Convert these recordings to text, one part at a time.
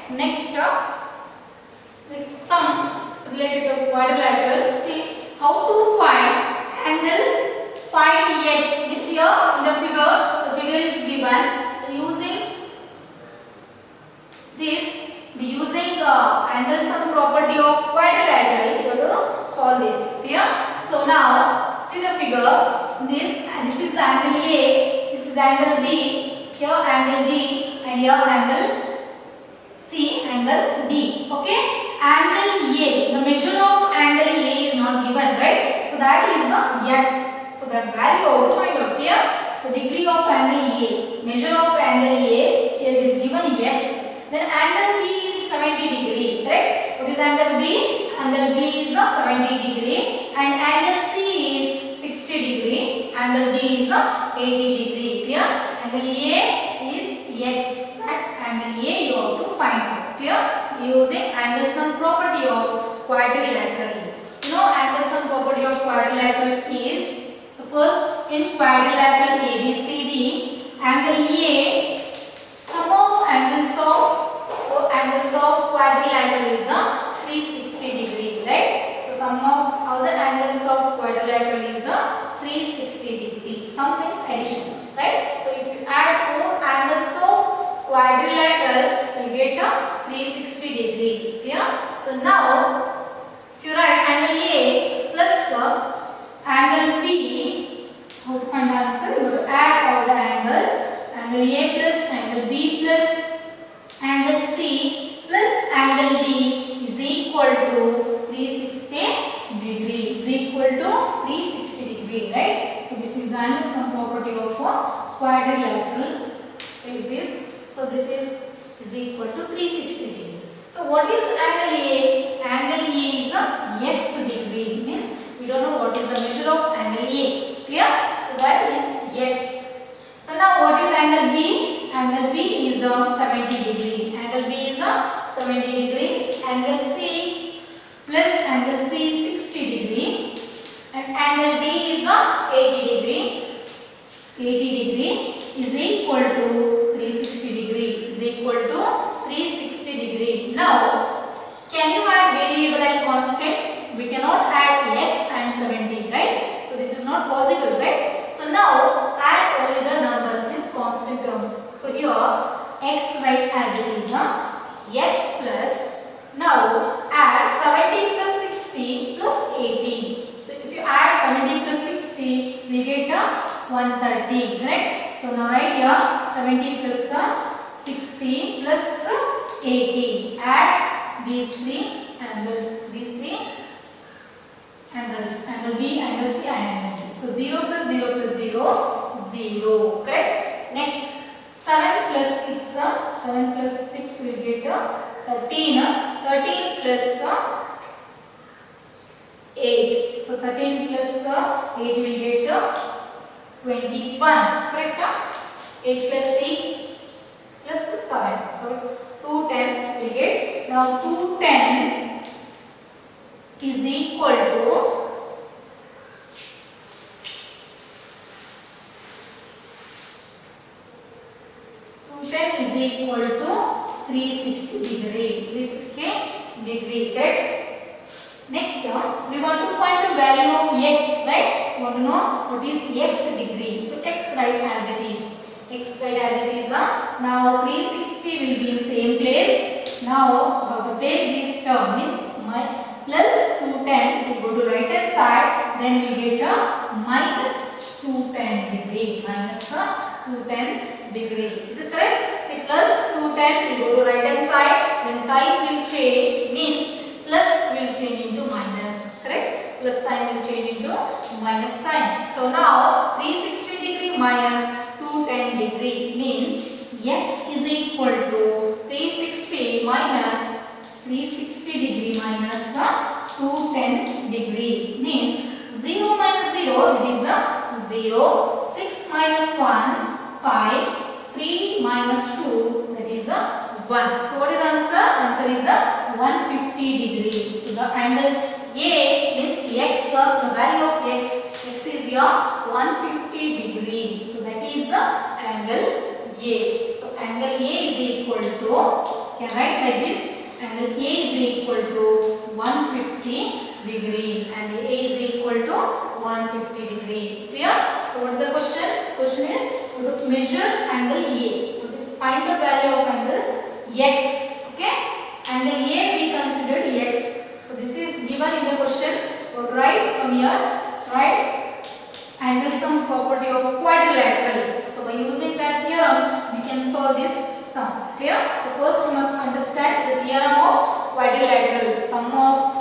Next, sum related to quadrilateral. See how to find angle phi x. Means here in the figure is given using this. Using angle sum property of quadrilateral, you have to solve this. Clear? So now see the figure. This is angle A. This is angle B. Here angle D, and here angle C, angle D. Okay? Angle A, the measure of angle A is not given, right? So that is the x. So that value how to find out. Clear? The degree of angle A, measure of angle A, here is given x. Then angle B is 70 degree, correct? What is angle B? Angle B is 70 degree, and angle C is 60 degree. Angle D is 80 degree. Clear? Angle A is x. That angle A you have to find out. Clear? Using angle sum property of quadrilateral. You know angle sum property of quadrilateral is, so first in quadrilateral ABCD, angle A, sum of angles of quadrilateral is 360 degree, right? So sum of all the angles of quadrilateral is 360 degree. Sum means addition, right? So if you add 4 angles of quadrilateral, you get a 360 degree. Clear? So now if you write angle A plus angle B, how to find the answer? You have to add all the angles. Angle A plus angle B plus angle C plus angle D is equal to 360 degree. Is equal to 360 degree, right? So this is angle sum property of quadrilateral. Is this? So this is equal to 360 degree. So what is angle A? Angle A is x degree. Means we don't know what is the measure of angle A. Clear? So that is x. So now what is angle B? Angle B is 70 degree. Angle B is 70 degree. Angle C plus angle C is 60 degree. And angle D is 80 degree. 80 degree is equal to 360 degree. Is equal to 360 degree. Now, can you add variable and constant? We cannot add x and 70, right? So this is not possible, right? So now add only the numbers, means constant terms. So here x write as it is, x plus, now add 70 plus 60 plus 80. So if you add 70 plus 60, we get 130, correct? So now write here 70 plus 60 plus 80. Add these three angles, angle B, angle C and angle D. So 0 plus 0 plus 0, 0, correct? Next 7 plus 6, 7 plus 6 will get 13, 13 plus 8. So 13 plus 8 will get 21, correct? 8 plus 6 plus 7. So 210 will get, now 210 is equal to 210 is equal to 360 degree. 360 degree, correct? Next, we want to find the value of x, right? We want to know what is x degree. So x write as it is. X write as it is. Now 360 will be in same place. Now we have to take this term, means my plus 210 to go to right hand side. Then we get a minus 210 degree. Minus 210 degree. Is it correct? Say plus 210 we go to right hand side. Then sign will change, means plus will change into minus, correct? Plus sign will change into minus sign. So now 360 degree minus 210 degree means x is equal to 360 minus 360 degree minus 210 degree means 0 minus 0, it is 0, 6 minus 1, 5, 3 minus 2, that is 1. So what is the answer? Answer is 150 degree. So the angle A means x, the value of x is your 150 degree. So that is the angle A. So angle A is equal to can write like this. Angle A is equal to 150 degree. Angle A is equal to 150 degree. Clear? So what is the question? Question is, we have to measure angle A. We have to find the value of angle X. Okay? Angle A we considered X. So this is given in the question. So write from here. Write angle sum property of quadrilateral. So by using that theorem, we can solve this sum. Clear? So first we must understand the theorem of quadrilateral. Sum of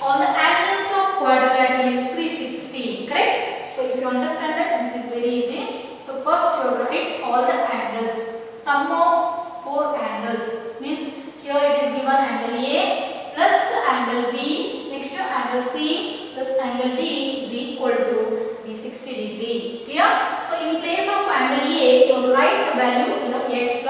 all the angles of quadrilateral is 360. Correct? So if you understand that, this is very easy. So first you write all the angles. Sum of 4 angles means here it is given angle A plus angle B, next to angle C plus angle D is equal to 360 degree. Clear? So in place of angle A, you write the value in the X.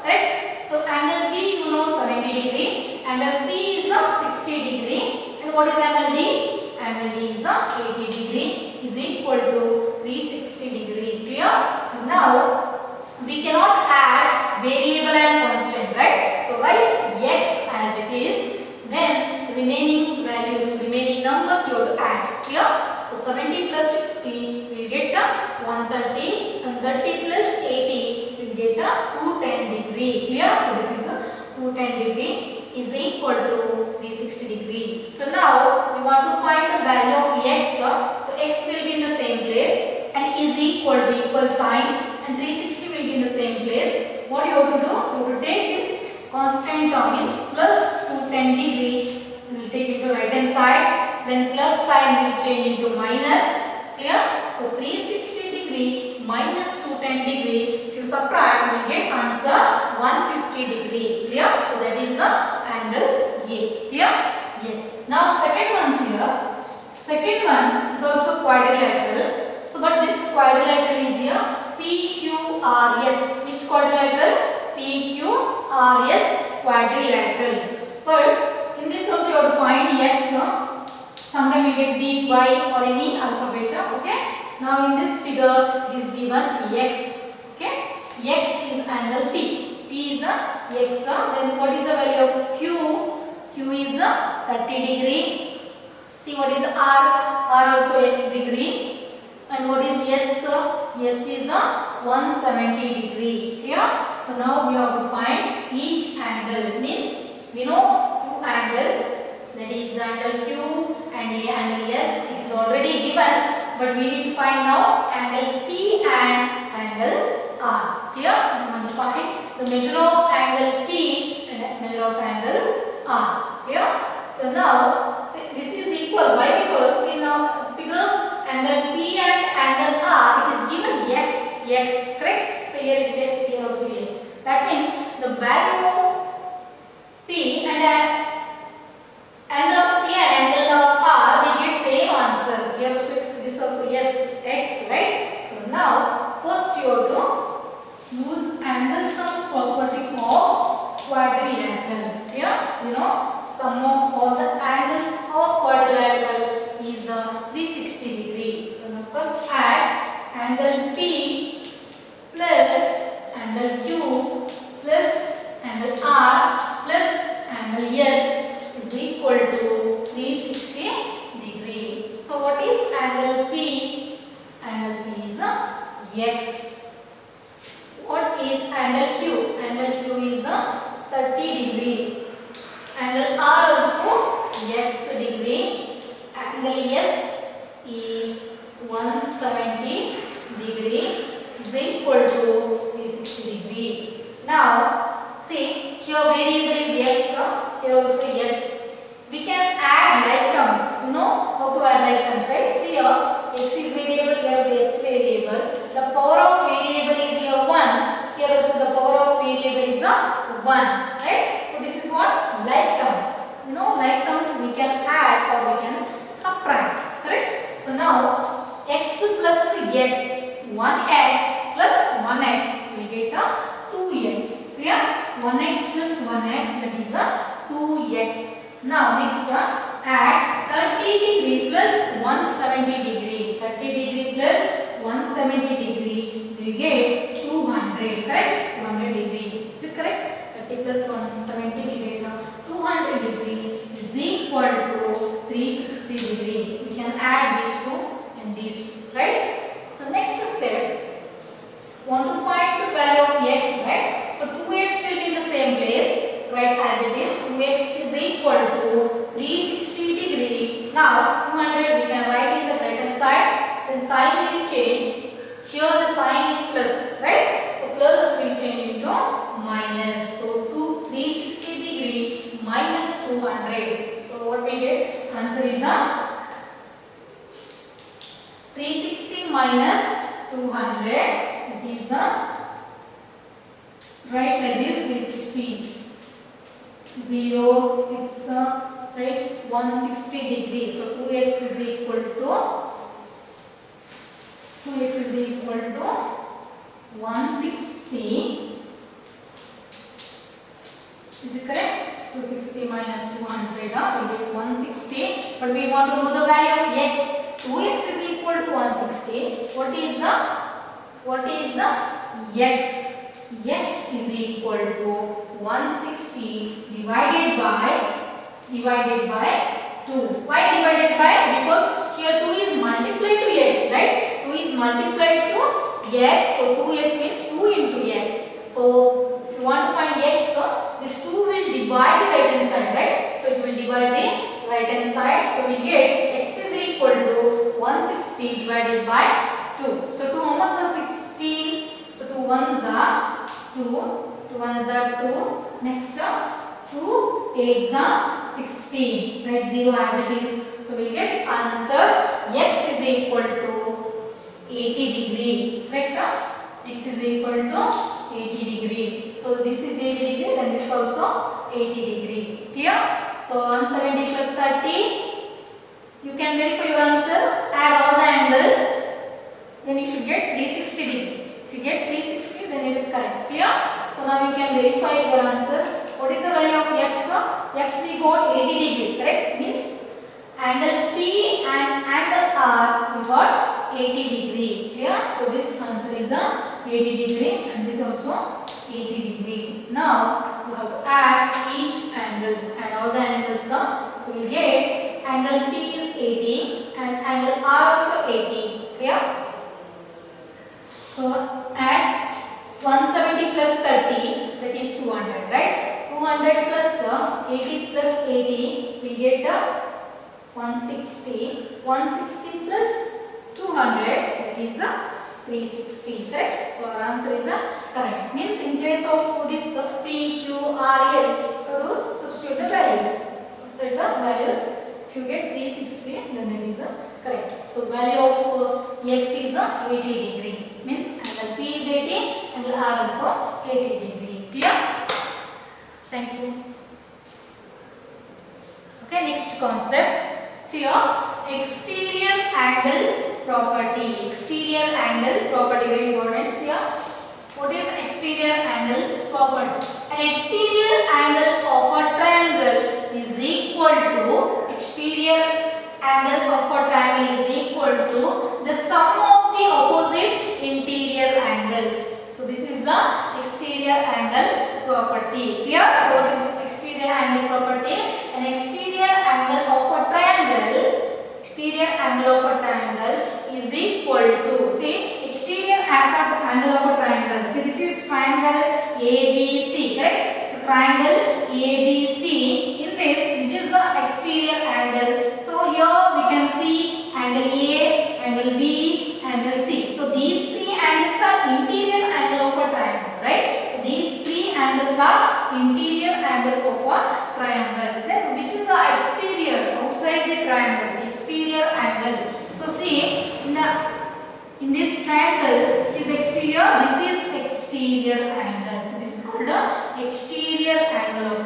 Correct? So angle B you know 70 degree, angle C is 60 degree, and what is angle D? Angle D is 80 degree is equal to 360 degree. Clear? So now we cannot add variable and constant, right? So write X as it is, then remaining values, remaining numbers you have to add. Clear? So 70 plus 60 will get 130, and 30 plus 80 will get 210 degree. Clear? So this is 210 degree is equal to 360 degree. So now we want to find the value of X. So X will be in the same place and is equal to equal sign, and 360 will be in the same place. What you have to do? You have to take this constant term, means plus 210 degree, we will take it to right hand side, then plus sign will change into minus. Clear? So 360 degree minus 210 degree, if you subtract, we will get answer 150 degree. Clear? So that is the angle A. Clear? Yes. Now second one here. Second one is also quadrilateral. So but this quadrilateral is here PQRS. Which quadrilateral? PQRS quadrilateral. But in this also you have to find X. Sometimes you get B, Y or any alphabet. Okay. Now in this figure it is given X. Okay. X is angle P. P is X. Then what is the value of Q? Q is 30 degree. See what is R? R also X degree. And what is S? S is 170 degree. Clear? So now we have to find each angle. Means we know 2 angles, that is angle Q and angle S. It is already given, but we need to find now angle P and angle R. Clear? We want to find the measure of angle P and measure of angle R. Clear? So now see, this is equal. Why? Because in our figure angle P and angle R it is given X. X, correct? So here it is X, here also X. That means the value of P and angle of P and angle of R we get same answer. Here also X, this also yes, X, right? So now first you have to use angle sum property of quadrilateral. Clear? You know sum of all the angles of quadrilateral is 360 degree. So now first add angle P plus angle Q plus angle R plus angle S is equal to 360 degree. So what is angle P? Angle P is X. What is angle Q? Angle Q is 30 degree. Angle R also X degree. Angle S is 170 degree is equal to 360 degree. Now see here variable is X, here also X. We can add like terms. You know how to add like terms, right? See here X is variable, here is X variable. The power of variable is here 1. Here also the power of variable is 1. Right? So this is what? Like terms. You know like terms we can add or we can subtract. Correct? So now X plus X, 1X plus 1X we get 2X. Clear? 1X plus 1X that is 2X. Now next add 30 degree plus 170 degree. 30 degree plus 170 degree we get 200. Correct? 200 degree. Is it correct? 30 plus 170 we get 200 degree is equal to 360 degree. We can add these two and these two, right? So next step, want to find the value of x, right? So 2x will be in the same place, right, as it is. 2x is equal to 360 degree. Now 200 we can write in the right hand side, then sign will change. Here the sign is plus, right? So plus will change into minus. So 360 degree minus 200. So what we get? Answer is 360 minus 200. It is right like this. 360 0 6 right 160 degree. So 2x is equal to 160. Is it correct? 260 minus 200 we get 160. But we want to know the value of x. 2x is equal to 160. What is x? X is equal to 160 divided by 2. Why divided by? Because here 2 is multiplied to x, right? 2 is multiplied to x, so 2x means 2 into x. So if you want to find x, this 2 will divide the right hand side, right? So it will divide the right hand side. So we get x is equal to 160 divided by 2. So 2 how much are 16? So 2 ones are 2. 2 ones are 2. Next 2 8s are 16. Right, 0 as it is. So we get answer x is equal to 80 degree. Correct? X is equal to 80 degree. So this is 80 degree, then this also 80 degree. Clear? So 170 plus 30. You can verify your answer. Add all the angles. Then you should get 360 degree. If you get 360, then it is correct. Clear? So now you can verify your answer. What is the value of x? X we got 80 degree. Correct? Means angle P and angle R we got 80 degree. Clear? So this answer is 80 degree and this also 80 degree. Now you have to add each angle and all the angles. So you get angle P is 80 and angle R also 80. Clear? So add 170 plus 30, that is 200, right? 200 plus 80 plus 80, we get 160. 160 plus 200, that is 360, correct? So our answer is correct. Means in place of this P, Q, R, S, you have to substitute the values. Write the values. If you get 360, then it is correct. So value of x is 80 degree. Means angle P is 80, angle R also 80 degree. Clear? Thank you. Okay, next concept. See here, exterior angle property. Exterior angle property, very important. See here, what is exterior angle property? An exterior angle of a triangle is equal to angle of a triangle is equal to the sum of the opposite interior angles. So this is the exterior angle property. Clear? So what is exterior angle property? An exterior angle of a triangle is equal to, see, exterior angle of a triangle. See, this is triangle ABC, correct? So triangle ABC, in this, which is the exterior angle. So here we can see angle A, angle B, angle C. So these three angles are interior angle of a triangle, right? So these three angles are interior angle of a triangle. Then which is the exterior, outside the triangle, exterior angle. So see, in this triangle, which is exterior, this is exterior angle. So this is called the exterior angle of a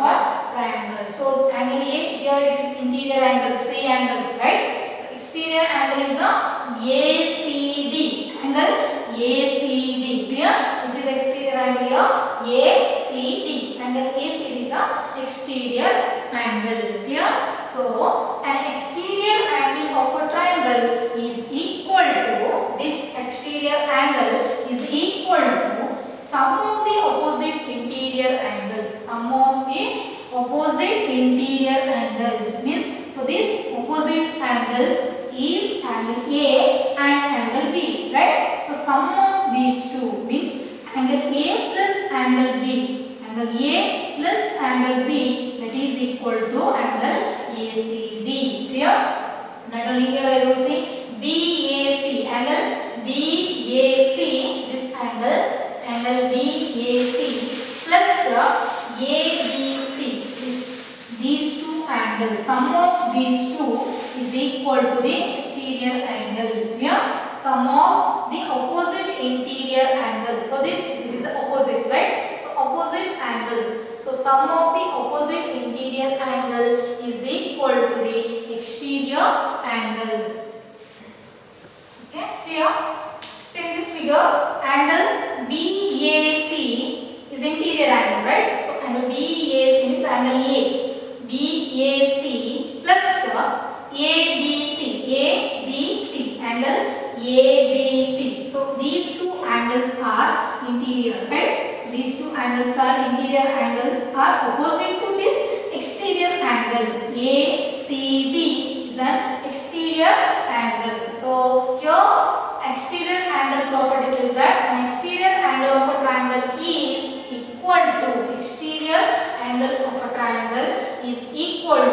triangle. So angle A, here it is interior angles, three angles, right? So exterior angle is ACD. Angle ACD. Clear? Which is exterior angle here? ACD. Angle ACD is the exterior angle. Clear? So an exterior angle of a triangle is equal to, this exterior angle is equal to sum of the opposite interior angles. sum of the opposite interior angle. Means for this opposite angles is angle A and angle B, right? So sum of these two means angle A plus angle B. Angle A plus angle B, that is equal to angle ACD. Clear? That only here I will say BAC, angle BAC, this angle BAC plus ABC, these two angles, sum of these two is equal to the exterior angle. Clear? Sum of the opposite interior angle. For this is the opposite, right? So opposite angle. So sum of the opposite interior angle is equal to the exterior angle. Okay, see here. See in this figure, angle BAC is interior angle, right? So angle BAC means angle A. BAC plus ABC, angle ABC. So these two angles are interior, right? So these two angles are interior angles are opposite to this exterior angle. ACB is an exterior angle. So here exterior angle property says that an exterior angle of a triangle is equal to exterior angle of a triangle is equal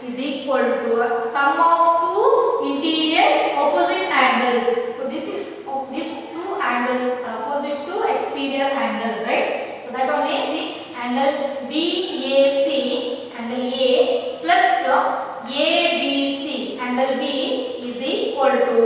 to sum of two interior opposite angles. So this is these two angles are opposite to exterior angle, right? So that only see angle BAC, angle A plus ABC, angle B is equal to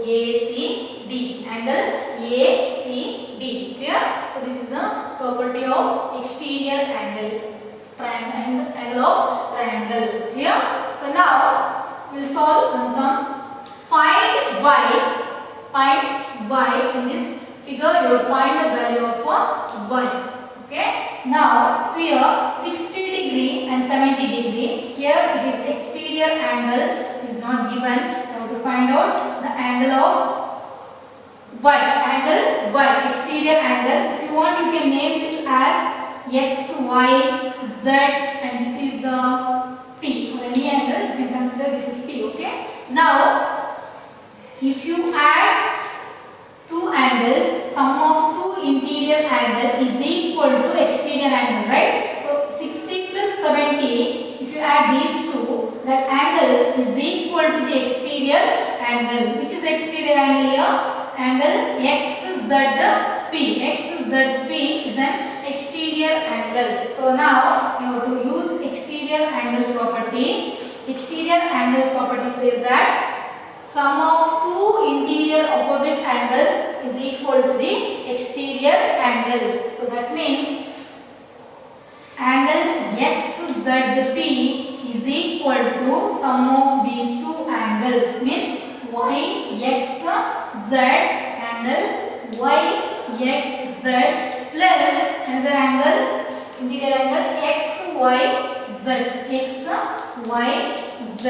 ACD, angle ACD. Clear? So this is the property of exterior angle. Angle of triangle. Clear? So now we will solve one sum. Find y in this figure. You will find the value of y. Okay. Now see here 60 degree and 70 degree. Here it is exterior angle is not given. You have to find out the angle of y. Angle y, exterior angle. If you want, you can name this as x, y, z, and this is p. For any angle, you can consider this is p. Okay. Now, if you add two angles, sum of two interior angle is equal to exterior angle, right? So 60 plus 70. If you add these two, that angle is equal to the exterior angle. Which is exterior angle here? Angle XZP. XZP is an exterior angle. So now you have to use exterior angle property. Exterior angle property says that sum of two interior opposite angles is equal to the exterior angle. So that means angle XZP is equal to sum of these two angles. Means YXZ angle YXZ plus another angle, interior angle XYZ. XYZ.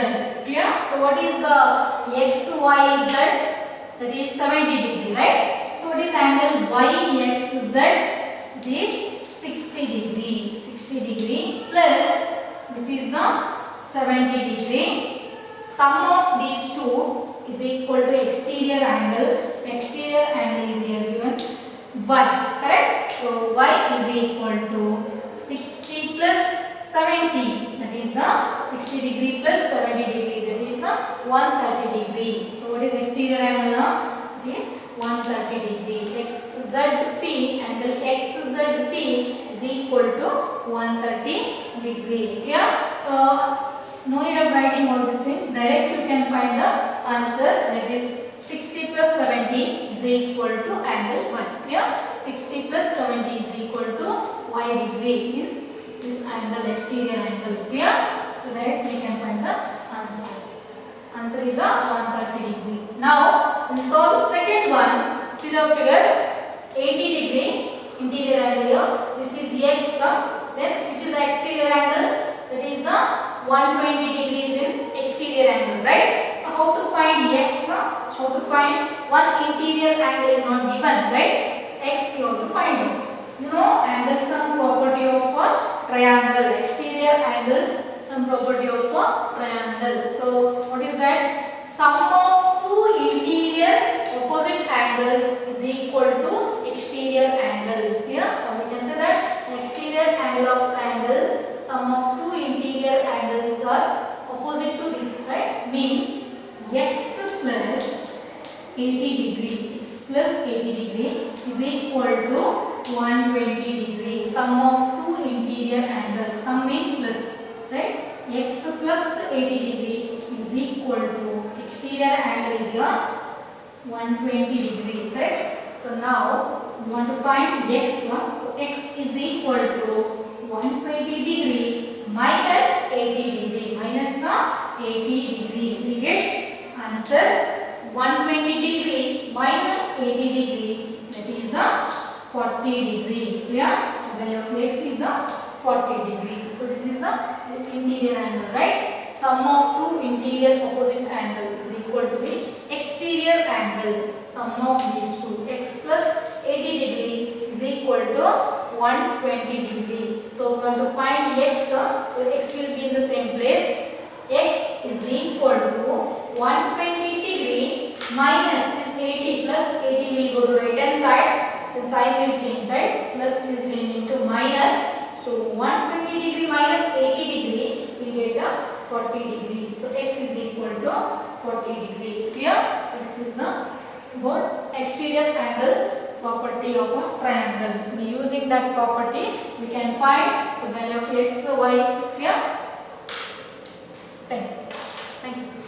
Clear? So what is XYZ? That is 70 degree, right? So what is angle YXZ? It is 60 degree. 60 degree plus this is 70 degree. Sum of these two is equal to exterior angle. Exterior angle is here given y, correct? So y is equal to 60 plus 70. That is 60 degree plus 70 degree. That is 130 degree. So what is exterior angle now? It is 130 degree. XZP, angle XZP is equal to 130 degree. Yeah. So no need of writing all these things. Directly you can find the answer. That is 60 plus 70 is equal to angle 1. Clear? 60 plus 70 is equal to y degree. Means this angle, exterior angle. Clear? So directly we can find the answer. Answer is 130 degree. Now we will solve second one. See the figure 80 degree interior angle here. This is x. Then which is the exterior angle? That is 120 degrees in exterior angle, right? So how to find x? How to find one interior angle is not given, right? So x you have to find it. You know angle sum property of a triangle. Exterior angle sum property of a triangle. So what is that? Sum of two interior opposite angles is equal to exterior angle. Here, or we can say that the exterior angle of triangle, sum of two interior angles are opposite to this, right? Means x plus 80 degree. X plus 80 degree is equal to 120 degree. Sum of two interior angles. Sum means plus, right? X plus 80 degree is equal to exterior angle is your 120 degree, correct? So now we want to find x. So x is equal to 120 degree minus 80 degree. Minus 80 degree. We get answer 120 degree minus 80 degree, that is 40 degree. Clear? The value of x is 40 degree. So this is the interior angle, right? Sum of two interior opposite angle is equal to the exterior angle. Sum of these two, x plus 80 degree is equal to 120 degree. So we want to find x. So x will be in the same place. X is equal to 120 degree minus this 80 plus 80 will go to right hand side. The sign will change, right? Plus will change into minus. So 120 degree minus 80 degree we get a 40 degree. So x is equal to 40 degree. Clear? So this is the about exterior angle property of a triangle. Using that property we can find the value of x, y. Clear? Thank you. Thank you.